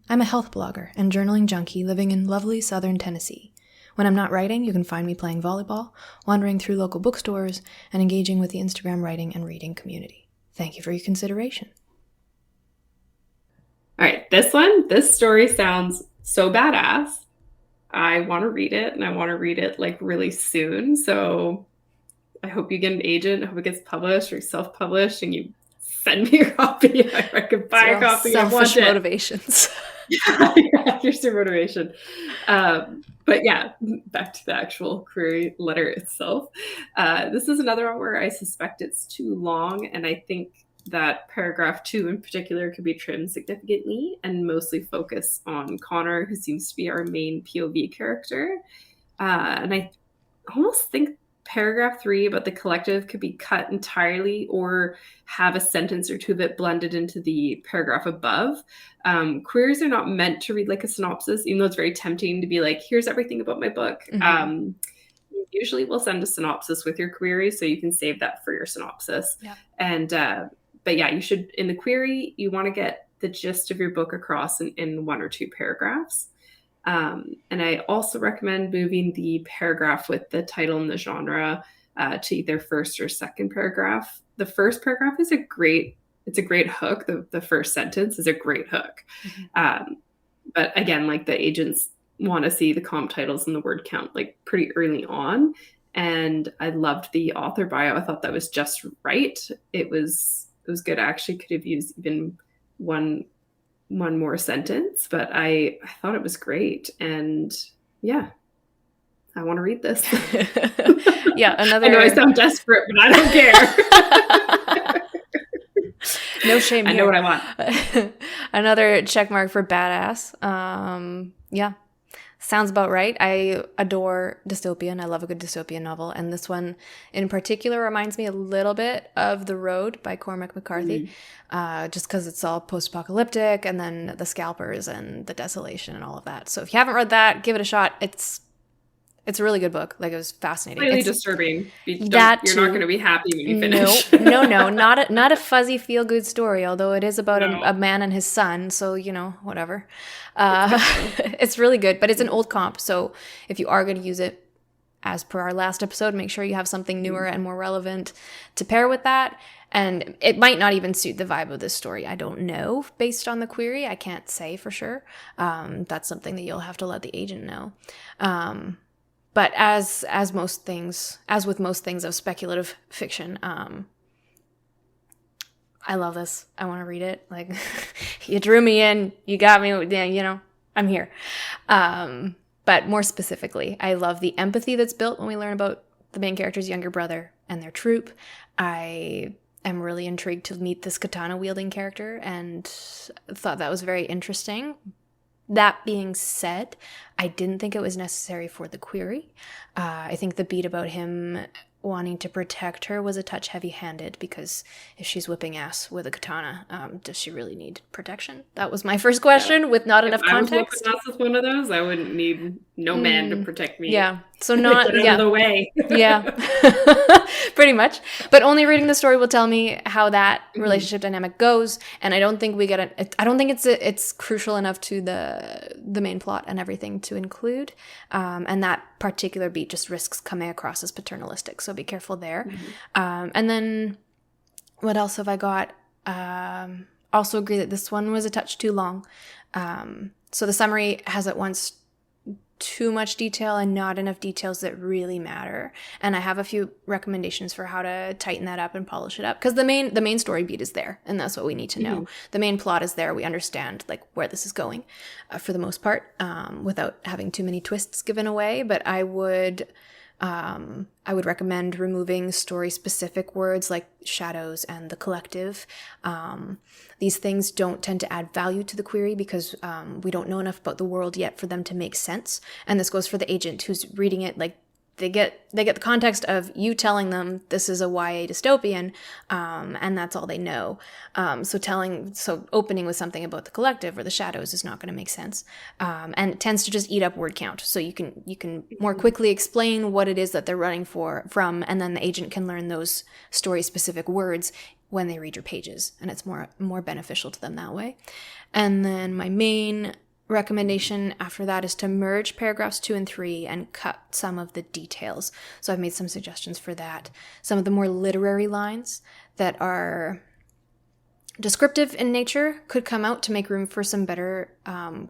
Speaker 1: I'm a health blogger and journaling junkie living in lovely southern Tennessee. When I'm not writing, you can find me playing volleyball, wandering through local bookstores, and engaging with the Instagram writing and reading community. Thank you for your consideration.
Speaker 2: All right, this story sounds so badass. I want to read it, and I want to read it like really soon. So I hope you get an agent. I hope it gets published or self-published, and you send me a copy. I can buy a copy.
Speaker 1: Selfish motivations.
Speaker 2: Yeah, here's your motivation. But yeah, back to the actual query letter itself. This is another one where I suspect it's too long, and I think that paragraph 2 in particular could be trimmed significantly and mostly focus on Connor, who seems to be our main POV character. And I almost think paragraph 3 about the collective could be cut entirely or have a sentence or two of it blended into the paragraph above. Queries are not meant to read like a synopsis, even though it's very tempting to be like, here's everything about my book. Mm-hmm. Usually we'll send a synopsis with your query, so you can save that for your synopsis.
Speaker 1: Yeah.
Speaker 2: And but yeah, you should, in the query, you want to get the gist of your book across in 1 or 2 paragraphs. And I also recommend moving the paragraph with the title and the genre to either first or second paragraph. The first paragraph is a great hook. The first sentence is a great hook. Mm-hmm. But again, like, the agents want to see the comp titles and the word count like pretty early on. And I loved the author bio. I thought that was just right. It was good. I actually could have used even one more sentence, but I thought it was great. And yeah, I want to read this.
Speaker 1: Yeah,
Speaker 2: I know I sound desperate, but I don't care.
Speaker 1: No shame.
Speaker 2: I know what I want.
Speaker 1: Another check mark for badass. Yeah. Sounds about right. I adore dystopian. I love a good dystopian novel. And this one in particular reminds me a little bit of The Road by Cormac McCarthy, just because it's all post-apocalyptic, and then the scalpers and the desolation and all of that. So if you haven't read that, give it a shot. It's a really good book. Like, it was fascinating.
Speaker 2: Really disturbing. You're not going to be happy when you finish.
Speaker 1: No, not a fuzzy feel-good story, although it is about a man and his son, so, whatever. It's really good, but it's an old comp, so if you are going to use it, as per our last episode, make sure you have something newer and more relevant to pair with that. And it might not even suit the vibe of this story. I don't know, based on the query. I can't say for sure. That's something that you'll have to let the agent know. But as with most things of speculative fiction, I love this. I want to read it. Like, you drew me in, you got me, I'm here. But more specifically, I love the empathy that's built when we learn about the main character's younger brother and their troop. I am really intrigued to meet this katana-wielding character and thought that was very interesting. That being said, I didn't think it was necessary for the query. I think the beat about him wanting to protect her was a touch heavy-handed, because if she's whipping ass with a katana, does she really need protection? That was my first question, with not enough context.
Speaker 2: If I was whipping ass with one of those, I wouldn't need no man to protect me.
Speaker 1: Yeah, so not
Speaker 2: get out of the way.
Speaker 1: Yeah, pretty much. But only reading the story will tell me how that relationship dynamic goes, and I don't think I don't think it's crucial enough to the main plot and everything to include. And that particular beat just risks coming across as paternalistic, so be careful there. And then what else have I got? Also agree that this one was a touch too long. So the summary has at once too much detail and not enough details that really matter. And I have a few recommendations for how to tighten that up and polish it up, because the main story beat is there, and that's what we need to know. The main plot is there. We understand like where this is going for the most part, without having too many twists given away. But I would recommend removing story-specific words like shadows and the collective. These things don't tend to add value to the query, because we don't know enough about the world yet for them to make sense. And this goes for the agent who's reading it like they get the context of you telling them this is a YA dystopian, and that's all they know. So opening with something about the collective or the shadows is not going to make sense, and it tends to just eat up word count. So you can more quickly explain what it is that they're running from, and then the agent can learn those story specific words when they read your pages, and it's more beneficial to them that way. And then my main recommendation after that is to merge paragraphs 2 and 3 and cut some of the details. So I've made some suggestions for that. Some of the more literary lines that are descriptive in nature could come out to make room for some better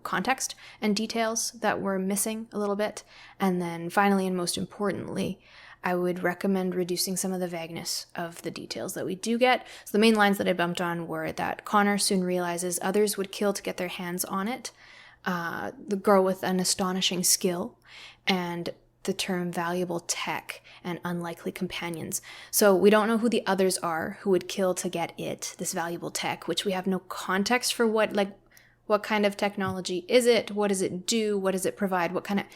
Speaker 1: context and details that were missing a little bit. And then finally, and most importantly, I would recommend reducing some of the vagueness of the details that we do get. So the main lines that I bumped on were that Connor soon realizes others would kill to get their hands on it, the girl with an astonishing skill, and the term valuable tech and unlikely companions. So we don't know who the others are who would kill to get it, this valuable tech, which we have no context for what kind of technology is it? What does it do? What does it provide? What kind of,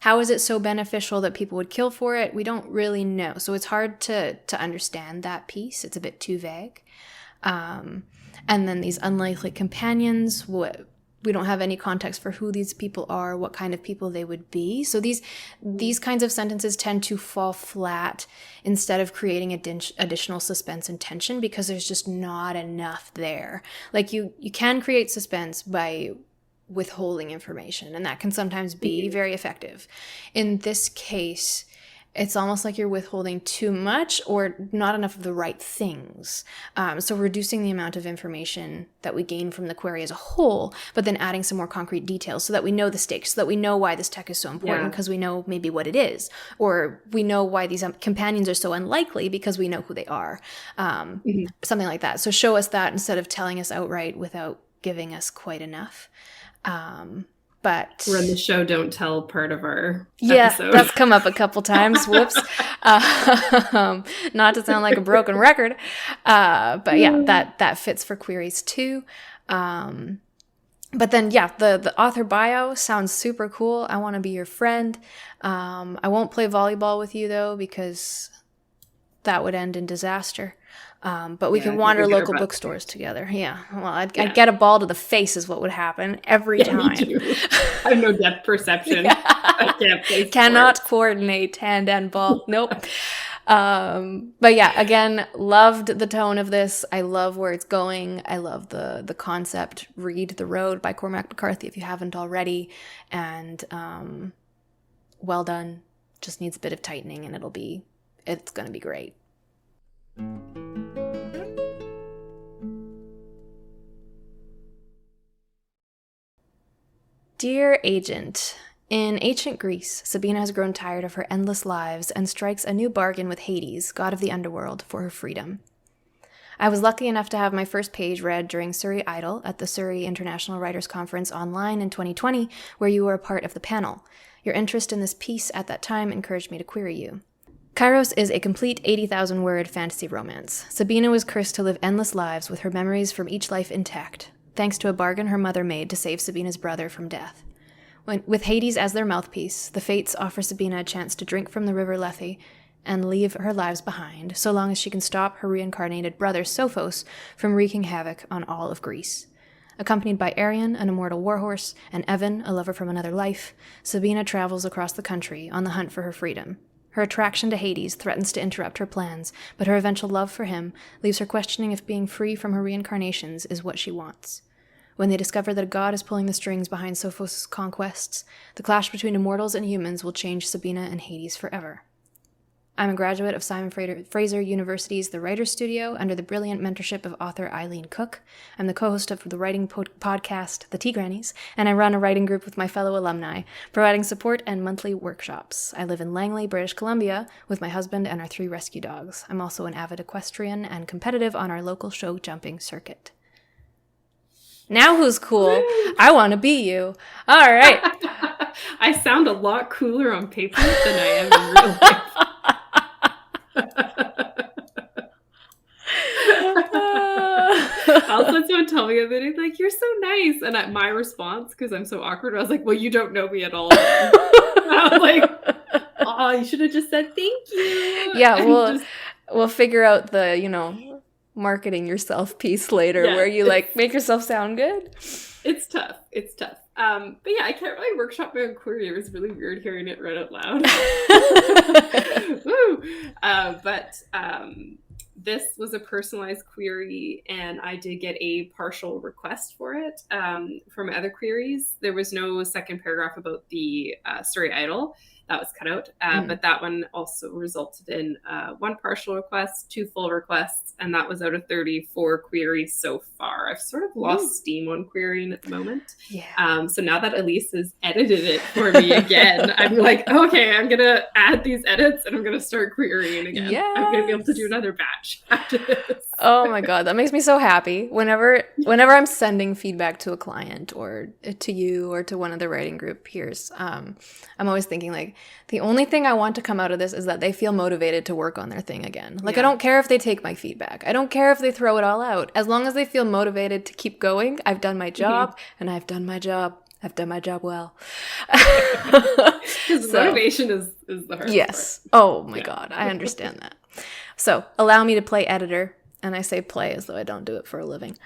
Speaker 1: how is it so beneficial that people would kill for it? We don't really know. So it's hard to understand that piece. It's a bit too vague. And then these unlikely companions, we don't have any context for who these people are, what kind of people they would be. So these kinds of sentences tend to fall flat instead of creating additional suspense and tension, because there's just not enough there. You can create suspense by withholding information, and that can sometimes be very effective. In this case, it's almost like you're withholding too much or not enough of the right things. So reducing the amount of information that we gain from the query as a whole, but then adding some more concrete details so that we know the stakes, so that we know why this tech is so important because we know maybe what it is, or we know why these companions are so unlikely because we know who they are. Something like that. So show us that instead of telling us outright without giving us quite enough. But
Speaker 2: we're in the show don't tell part of our
Speaker 1: episode. That's come up a couple times. Whoops. Not to sound like a broken record. But yeah, that fits for queries too. But then, the author bio sounds super cool. I want to be your friend. I won't play volleyball with you though, because that would end in disaster. But we can wander local bookstores together. Yeah. Well, I'd get a ball to the face is what would happen every time.
Speaker 2: Me too. I have no depth perception. I can't play
Speaker 1: Cannot coordinate hand and ball. Nope. But yeah, again, loved the tone of this. I love where it's going. I love the concept. Read The Road by Cormac McCarthy if you haven't already. And well done. Just needs a bit of tightening and it's going to be great. Dear Agent, in ancient Greece, Sabina has grown tired of her endless lives and strikes a new bargain with Hades, god of the underworld, for her freedom. I was lucky enough to have my first page read during Surrey Idol at the Surrey International Writers' Conference online in 2020, where you were a part of the panel. Your interest in this piece at that time encouraged me to query you. Kairos is a complete 80,000-word fantasy romance. Sabina was cursed to live endless lives with her memories from each life intact, thanks to a bargain her mother made to save Sabina's brother from death. With Hades as their mouthpiece, the Fates offer Sabina a chance to drink from the river Lethe and leave her lives behind, so long as she can stop her reincarnated brother Sophos from wreaking havoc on all of Greece. Accompanied by Arion, an immortal warhorse, and Evan, a lover from another life, Sabina travels across the country on the hunt for her freedom. Her attraction to Hades threatens to interrupt her plans, but her eventual love for him leaves her questioning if being free from her reincarnations is what she wants. When they discover that a god is pulling the strings behind Sophos' conquests, the clash between immortals and humans will change Sabina and Hades forever. I'm a graduate of Simon Fraser University's The Writers' Studio under the brilliant mentorship of author Eileen Cook. I'm the co-host of the writing podcast, The Tea Grannies, and I run a writing group with my fellow alumni, providing support and monthly workshops. I live in Langley, British Columbia, with my husband and our 3 rescue dogs. I'm also an avid equestrian and competitive on our local show jumping circuit. Now who's cool? I want to be you. All right.
Speaker 2: I sound a lot cooler on paper than I am in real life. Also, someone tell me a bit like, you're so nice, and my response, because I'm so awkward, I was like, well, you don't know me at all. I was like, Oh, you should have just said thank you.
Speaker 1: Yeah,
Speaker 2: And
Speaker 1: we'll figure out the, marketing yourself piece later where you make yourself sound good.
Speaker 2: It's tough. But yeah, I can't really workshop my own query. It was really weird hearing it read out loud. Woo! This was a personalized query, and I did get a partial request for it from other queries. There was no second paragraph about the story idol. That was cut out. But that one also resulted in one partial request, 2 full requests, and that was out of 34 queries so far. I've sort of lost steam on querying at the moment.
Speaker 1: Yeah.
Speaker 2: So now that Elise has edited it for me again, I'm like, okay, I'm going to add these edits and I'm going to start querying again.
Speaker 1: Yes.
Speaker 2: I'm going to be able to do another batch after this.
Speaker 1: Oh my God, that makes me so happy. Whenever I'm sending feedback to a client or to you or to one of the writing group peers, I'm always thinking like, the only thing I want to come out of this is that they feel motivated to work on their thing again. Like, I don't care if they take my feedback. I don't care if they throw it all out. As long as they feel motivated to keep going, I've done my job, and I've done my job. I've done my job well.
Speaker 2: Because motivation is the hardest
Speaker 1: yes.
Speaker 2: part.
Speaker 1: Oh my God, I understand that. So allow me to play editor. And I say play as though I don't do it for a living.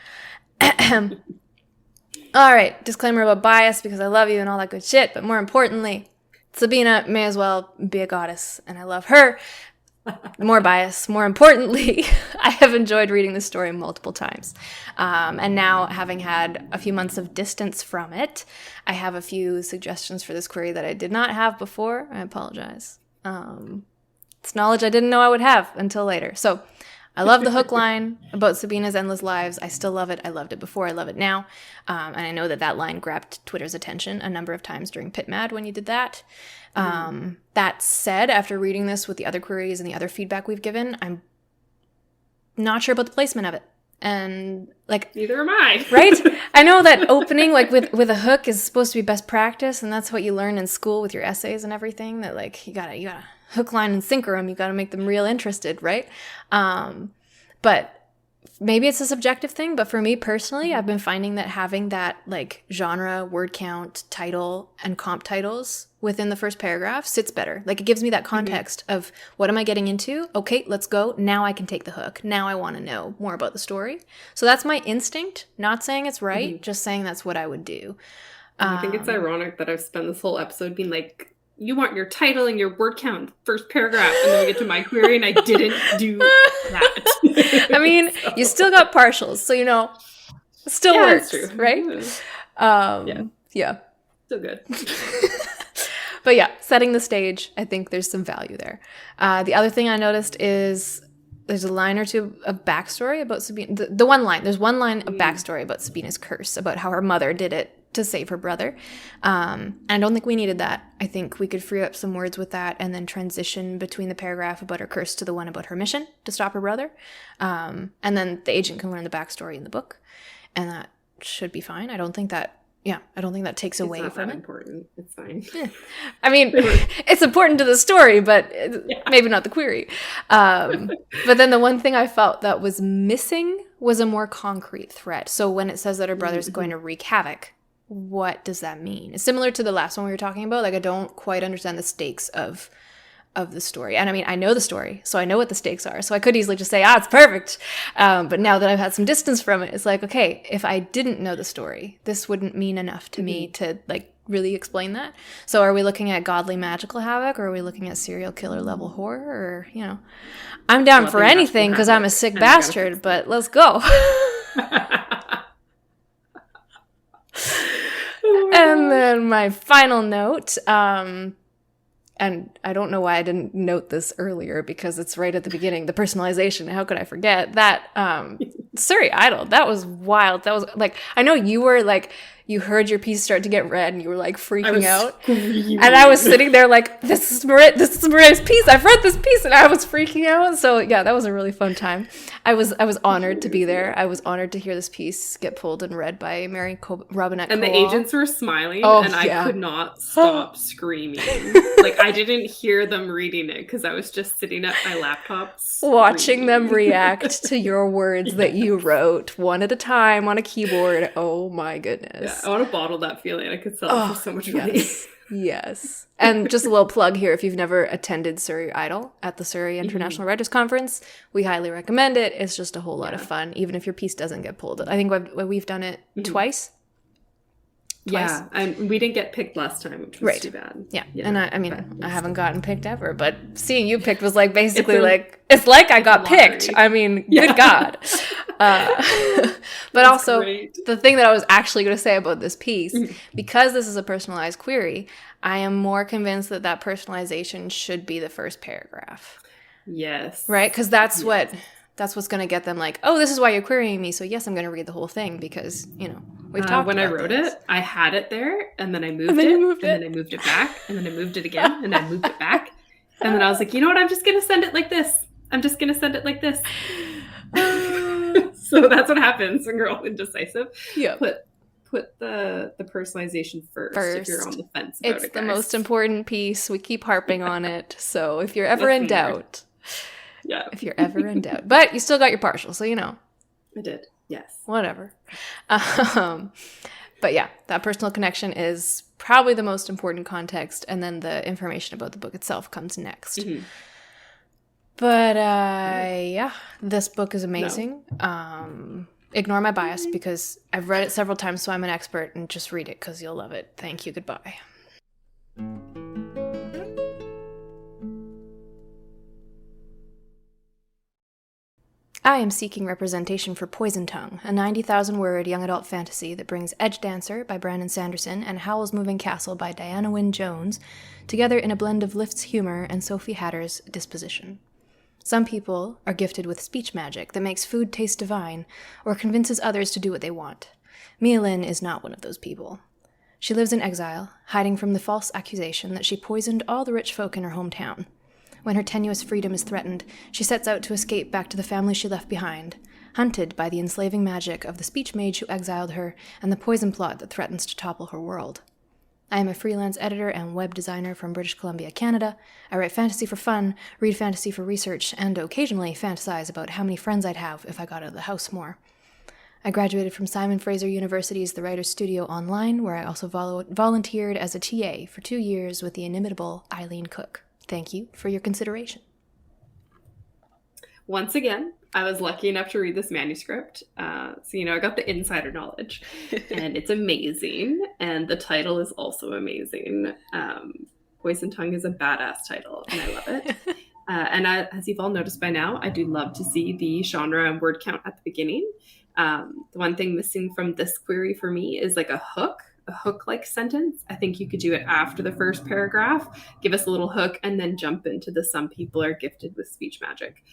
Speaker 1: All right, disclaimer about bias because I love you and all that good shit. But more importantly, Sabina may as well be a goddess, and I love her. More bias. More importantly, I have enjoyed reading this story multiple times. And now, having had a few months of distance from it, I have a few suggestions for this query that I did not have before. I apologize. It's knowledge I didn't know I would have until later. So I love the hook line about Sabina's endless lives. I still love it. I loved it before. I love it now. And I know that line grabbed Twitter's attention a number of times during PitMad when you did that. That said, after reading this with the other queries and the other feedback we've given, I'm not sure about the placement of it. And like,
Speaker 2: neither am I.
Speaker 1: Right? I know that opening like with a hook is supposed to be best practice, and that's what you learn in school with your essays and everything. That like you gotta hook, line, and sinker them. You gotta make them real interested, right? But maybe it's a subjective thing. But for me personally, I've been finding that having that like genre, word count, title, and comp titles within the first paragraph sits better. Like it gives me that context of what am I getting into? Okay, let's go. Now I can take the hook. Now I want to know more about the story. So that's my instinct. Not saying it's right, just saying that's what I would do.
Speaker 2: I think it's ironic that I've spent this whole episode being like, you want your title and your word count first paragraph, and then we get to my query and I didn't do that.
Speaker 1: I mean, you still got partials, so it still works,
Speaker 2: true.
Speaker 1: Right? Yeah.
Speaker 2: Still good.
Speaker 1: But yeah, setting the stage, I think there's some value there. The other thing I noticed is there's a line or two of backstory about Sabina. The one line, there's one line of backstory about Sabina's curse, about how her mother did it to save her brother. And I don't think we needed that. I think we could free up some words with that and then transition between the paragraph about her curse to the one about her mission to stop her brother. And then the agent can learn the backstory in the book. And that should be fine. I don't think that takes away from it. It's not that
Speaker 2: important. It's fine.
Speaker 1: I mean, it's important to the story, but maybe not the query. But then the one thing I felt that was missing was a more concrete threat. So when it says that her brother's going to wreak havoc, what does that mean? It's similar to the last one we were talking about. Like, I don't quite understand the stakes of the story. And I mean, I know the story, so I know what the stakes are. So I could easily just say, it's perfect. But now that I've had some distance from it, it's like, okay, if I didn't know the story, this wouldn't mean enough to me to like really explain that. So are we looking at godly magical havoc, or are we looking at serial killer level horror? Or, I'm down for anything because I'm a sick bastard, but let's go. And then my final note, and I don't know why I didn't note this earlier because it's right at the beginning, the personalization. How could I forget that? Surrey Idol, that was wild. That was like, I know you were like, you heard your piece start to get read and you were like freaking out. Screaming. And I was sitting there like, this is Maria's piece. I've read this piece and I was freaking out. So yeah, that was a really fun time. I was honored to be there. I was honored to hear this piece get pulled and read by Mary Robinette
Speaker 2: And
Speaker 1: Kowal.
Speaker 2: The agents were smiling and I could not stop screaming. Like I didn't hear them reading it because I was just sitting at my laptop
Speaker 1: watching them react to your words that you wrote one at a time on a keyboard. Oh my goodness.
Speaker 2: Yeah, I want to bottle that feeling. I could sell it for so much money.
Speaker 1: Yes. And just a little plug here, if you've never attended Surrey Idol at the Surrey International Writers Conference, we highly recommend it. It's just a whole lot of fun, even if your piece doesn't get pulled. I think we've done it twice.
Speaker 2: Yeah, and we didn't get picked last time, which was too bad.
Speaker 1: Yeah, and I mean, I haven't gotten picked ever, but seeing you picked was like basically it's like I got picked. I mean, good God. But also, the thing that I was actually going to say about this piece, because this is a personalized query, I am more convinced that personalization should be the first paragraph.
Speaker 2: Yes.
Speaker 1: Right? Because that's what's going to get them like, oh, this is why you're querying me. So yes, I'm going to read the whole thing because, we've talked
Speaker 2: when
Speaker 1: about
Speaker 2: I wrote
Speaker 1: this.
Speaker 2: it, I had it there and then I moved it and then I moved it back and then I moved it again and I moved it back. And then I was like, you know what? I'm just going to send it like this. So that's what happens when you're all indecisive.
Speaker 1: Yeah.
Speaker 2: Put the personalization first if you're on the fence about it,
Speaker 1: It's the most important piece. We keep harping on it. So if you're ever in doubt.
Speaker 2: Yeah.
Speaker 1: If you're ever in doubt. But you still got your partial, so
Speaker 2: I did. Yes.
Speaker 1: Whatever. But yeah, that personal connection is probably the most important context, and then the information about the book itself comes next. Mm-hmm. But yeah, this book is amazing. No. Ignore my bias because I've read it several times, so I'm an expert, and just read it because you'll love it. Thank you. Goodbye. I am seeking representation for Poison Tongue, a 90,000-word young adult fantasy that brings Edge Dancer by Brandon Sanderson and Howl's Moving Castle by Diana Wynne Jones together in a blend of Lift's humor and Sophie Hatter's disposition. Some people are gifted with speech magic that makes food taste divine or convinces others to do what they want. Mia Lin is not one of those people. She lives in exile, hiding from the false accusation that she poisoned all the rich folk in her hometown. When her tenuous freedom is threatened, she sets out to escape back to the family she left behind, hunted by the enslaving magic of the speech mage who exiled her and the poison plot that threatens to topple her world. I am a freelance editor and web designer from British Columbia, Canada. I write fantasy for fun, read fantasy for research, and occasionally fantasize about how many friends I'd have if I got out of the house more. I graduated from Simon Fraser University's The Writers' Studio Online, where I also volunteered as a TA for 2 years with the inimitable Eileen Cook. Thank you for your consideration.
Speaker 2: Once again, I was lucky enough to read this manuscript. So, I got the insider knowledge and it's amazing. And the title is also amazing. Poison Tongue is a badass title and I love it. As you've all noticed by now, I do love to see the genre and word count at the beginning. The one thing missing from this query for me is like a hook-like sentence. I think you could do it after the first paragraph, give us a little hook, and then jump into the some people are gifted with speech magic.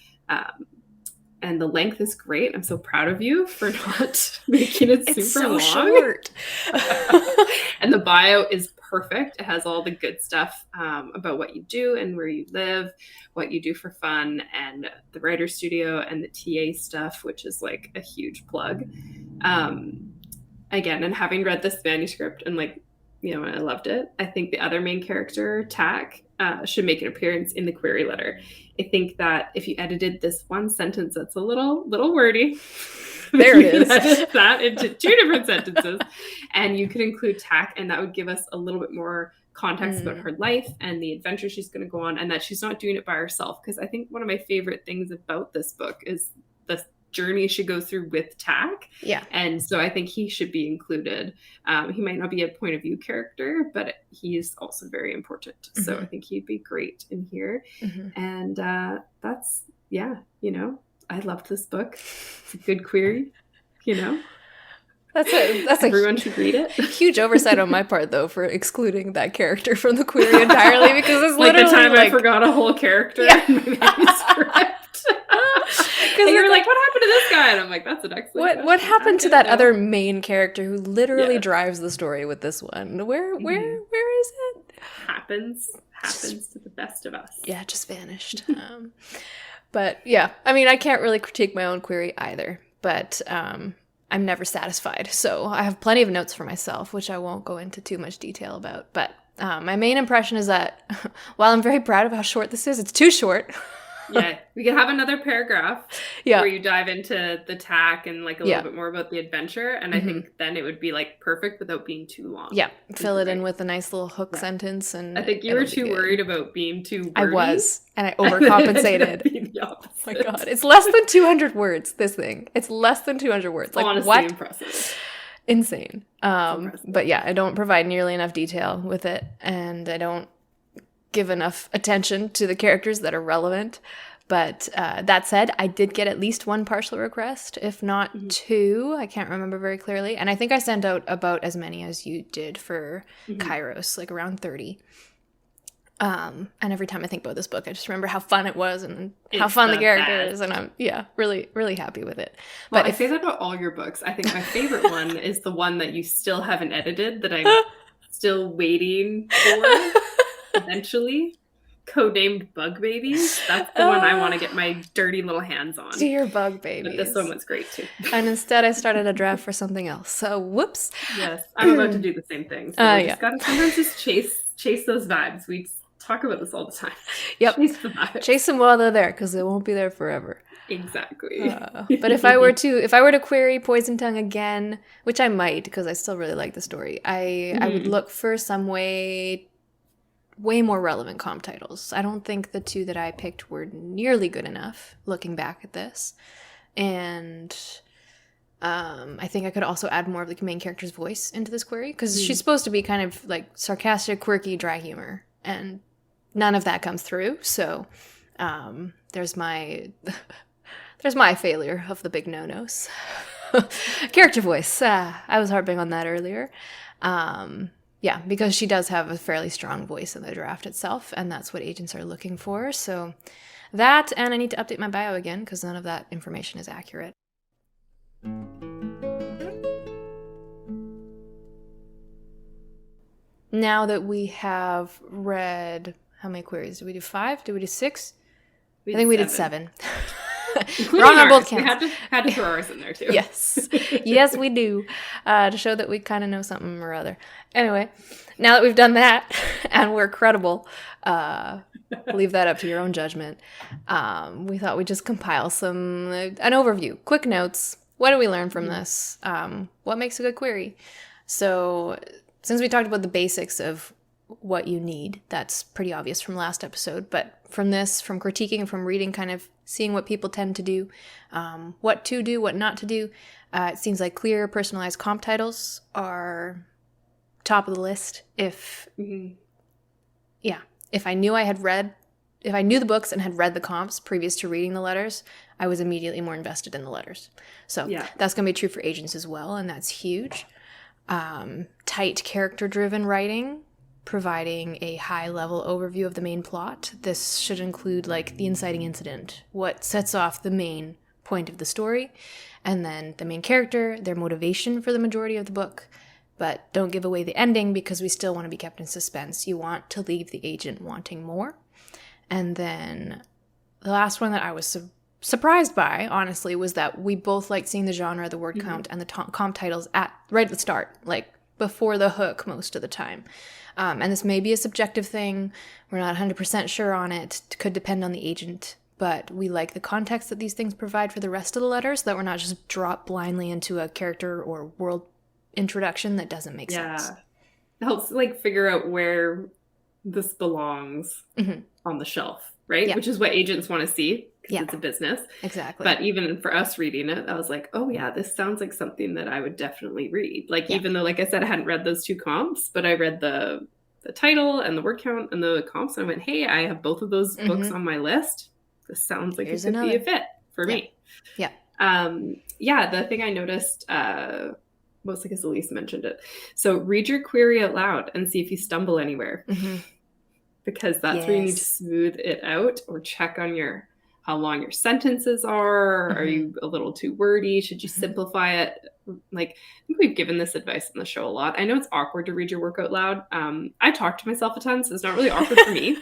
Speaker 2: And the length is great. I'm so proud of you for not making it super long.
Speaker 1: Short.
Speaker 2: And the bio is perfect. It has all the good stuff about what you do and where you live, what you do for fun, and the writer's studio and the TA stuff, which is like a huge plug. Again, and having read this manuscript and I loved it, I think the other main character, Tak, should make an appearance in the query letter. I think that if you edited this one sentence that's a little wordy,
Speaker 1: there it is,
Speaker 2: edit that into 2 different sentences, and you could include Tak, and that would give us a little bit more context about her life and the adventure she's going to go on, and that she's not doing it by herself. Because I think one of my favorite things about this book is the journey she goes through with Tak.
Speaker 1: Yeah. And
Speaker 2: so I think he should be included. He might not be a point of view character, but he is also very important. Mm-hmm. So I think he'd be great in here. Mm-hmm. And that's, I loved this book. It's a good query,
Speaker 1: That's
Speaker 2: everyone should read it.
Speaker 1: Huge oversight on my part, though, for excluding that character from the query entirely, because it's literally
Speaker 2: the time I forgot a whole character in my manuscript. Because you're like, what happened to this guy? And I'm like, that's an excellent
Speaker 1: What happened to that other main character who literally drives the story with this one? Where is it?
Speaker 2: Happens to the best of us.
Speaker 1: Yeah, just vanished. But yeah, I mean, I can't really critique my own query either, but I'm never satisfied. So I have plenty of notes for myself, which I won't go into too much detail about. But my main impression is that while I'm very proud of how short this is, it's too short.
Speaker 2: Yeah, we could have another paragraph
Speaker 1: Yeah.
Speaker 2: where you dive into the tack and like a
Speaker 1: Yeah.
Speaker 2: little bit more about the adventure, and I think then it would be like perfect without being too long.
Speaker 1: Yeah, fill it in
Speaker 2: Right.
Speaker 1: with a nice little hook
Speaker 2: Yeah.
Speaker 1: sentence, and
Speaker 2: I think you were
Speaker 1: it'll be
Speaker 2: too
Speaker 1: good.
Speaker 2: worried about being too wordy.
Speaker 1: I was, and I
Speaker 2: and then it ended up
Speaker 1: overcompensated.
Speaker 2: being the
Speaker 1: Oh
Speaker 2: opposite.
Speaker 1: my god, it's less than 200 words, this thing. It's less than 200 words. Like,
Speaker 2: Honestly
Speaker 1: what?
Speaker 2: impressive.
Speaker 1: Insane.
Speaker 2: Impressive.
Speaker 1: But yeah, I don't provide nearly enough detail with it, and I don't give enough attention to the characters that are relevant. But that said, I did get at least one partial request, if not two. I can't remember very clearly. And I think I sent out about as many as you did for Kairos, like around 30. And every time I think about this book, I just remember how fun it was and how
Speaker 2: It's
Speaker 1: fun the
Speaker 2: the
Speaker 1: character is.
Speaker 2: best.
Speaker 1: And I'm, really, really happy with it.
Speaker 2: Well,
Speaker 1: But
Speaker 2: I
Speaker 1: if,
Speaker 2: say that about all your books. I think my favorite one is the one that you still haven't edited that I'm still waiting for eventually. Codenamed Bug Babies. That's the one I want to get my dirty little hands on.
Speaker 1: Dear Bug Babies.
Speaker 2: But this one was great too.
Speaker 1: And instead I started a draft for something else. So whoops.
Speaker 2: Yes, I'm about to do the same thing. So we just gotta sometimes just chase those vibes. We talk about this all the time.
Speaker 1: Yep.
Speaker 2: Chase the vibes.
Speaker 1: Chase them while they're there, because they won't be there forever.
Speaker 2: Exactly.
Speaker 1: But if I were to query Poison Tongue again, which I might, because I still really like the story, I would look for some way more relevant comp titles. I don't think the two that I picked were nearly good enough, looking back at this. And I think I could also add more of the main character's voice into this query, because she's supposed to be kind of like sarcastic, quirky, dry humor, and none of that comes through. So there's my failure of the big no-nos. Character voice. I was harping on that earlier. Yeah, because she does have a fairly strong voice in the draft itself, and that's what agents are looking for. So that, and I need to update my bio again, because none of that information is accurate. Now that we have read, how many queries? Did we do 5? Did we do 6? I think we did 7.
Speaker 2: Wrong
Speaker 1: on both counts.
Speaker 2: We had to throw ours in there too.
Speaker 1: Yes. Yes, we do. To show that we kind of know something or other. Anyway, now that we've done that and we're credible, leave that up to your own judgment. We thought we'd just compile an overview, quick notes. What do we learn from this? What makes a good query? So since we talked about the basics of what you need, that's pretty obvious from last episode, but from this, from critiquing and from reading, kind of seeing what people tend to do, what to do, what not to do, it seems like clear, personalized comp titles are top of the list. If I knew if I knew the books and had read the comps previous to reading the letters, I was immediately more invested in the letters. So that's going to be true for agents as well, and that's huge. Tight character-driven writing, providing a high-level overview of the main plot. This should include, like, the inciting incident, what sets off the main point of the story, and then the main character, their motivation for the majority of the book. But don't give away the ending, because we still want to be kept in suspense. You want to leave the agent wanting more. And then the last one that I was surprised by, honestly, was that we both liked seeing the genre, the word count, and the comp titles right at the start, like before the hook most of the time. And this may be a subjective thing. We're not 100% sure on it. It could depend on the agent. But we like the context that these things provide for the rest of the letters, so that we're not just dropped blindly into a character or world introduction that doesn't make sense.
Speaker 2: It helps, like, figure out where this belongs on the shelf, right?
Speaker 1: Yeah.
Speaker 2: Which is what agents want to see, because it's a business.
Speaker 1: Exactly.
Speaker 2: But even for us reading it, I was like, oh yeah, this sounds like something that I would definitely read. Like, even though, like I said, I hadn't read those 2 comps, but I read the title and the word count and the comps, and I went, hey, I have both of those books on my list. This sounds like it could be a fit for me.
Speaker 1: Yeah.
Speaker 2: The thing I noticed, mostly because Elise mentioned it. So read your query out loud and see if you stumble anywhere. Because that's where you need to smooth it out, or check on how long your sentences are. Are you a little too wordy? Should you simplify it? Like, I think we've given this advice on the show a lot. I know it's awkward to read your work out loud. I talk to myself a ton, so it's not really awkward for me.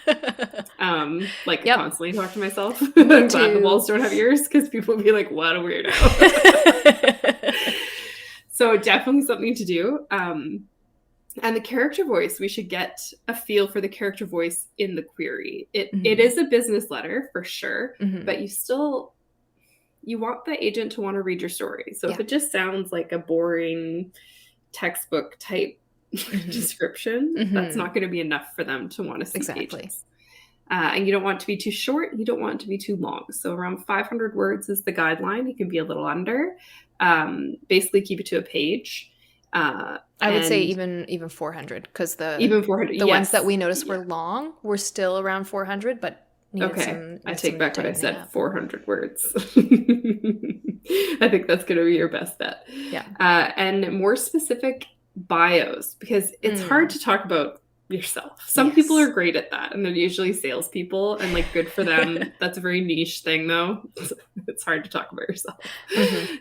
Speaker 2: Constantly talk to myself. I'm glad the walls don't have ears, because people will be like, what a weirdo. So definitely something to do. And the character voice, we should get a feel for the character voice in the query. It is a business letter for sure, but you want the agent to want to read your story. So if it just sounds like a boring textbook type description, that's not going to be enough for them to want to see pages. And you don't want it to be too short. You don't want it to be too long. So around 500 words is the guideline. You can be a little under. Basically keep it to a page.
Speaker 1: I would say even 400, because the ones that we noticed were long were still around 400, but
Speaker 2: I take back what I said. 400 words. I think that's going to be your best bet.
Speaker 1: Yeah.
Speaker 2: And more specific bios, because it's hard to talk about yourself. Some people are great at that, and they're usually salespeople, and like good for them. That's a very niche thing, though. It's hard to talk about yourself.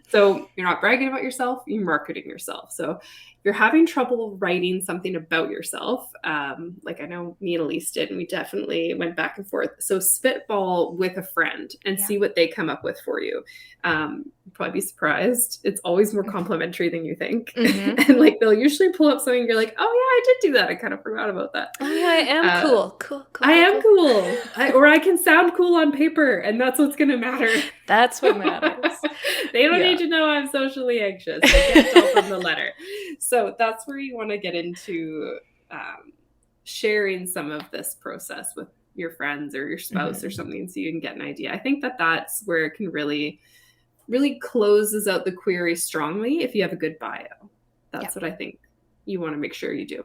Speaker 2: So you're not bragging about yourself, you're marketing yourself. So if you're having trouble writing something about yourself, like I know me and Elise did, and we definitely went back and forth. So spitball with a friend and see what they come up with for you. You'll probably be surprised. It's always more complimentary than you think. And like they'll usually pull up something, you're like, oh yeah, I did do that. I kind of forgot about that.
Speaker 1: Oh yeah, I am cool.
Speaker 2: I am cool. Or I can sound cool on paper, and that's what's going to matter.
Speaker 1: That's what matters.
Speaker 2: They don't need to know I'm socially anxious. They can't tell from the letter. So that's where you want to get into sharing some of this process with your friends or your spouse or something, so you can get an idea. I think that's where it can really closes out the query strongly if you have a good bio. That's what I think you want to make sure you do.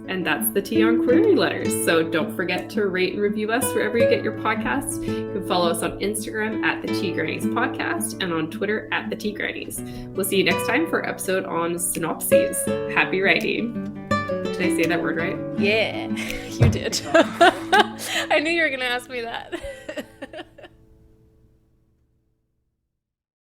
Speaker 2: And that's the tea on query letters. So don't forget to rate and review us wherever you get your podcasts. You can follow us on Instagram at the Tea Grannies Podcast and on Twitter at the Tea Grannies. We'll see you next time for an episode on synopses. Happy writing. Did I say that word right?
Speaker 1: Yeah, you did. I knew you were going to ask me that.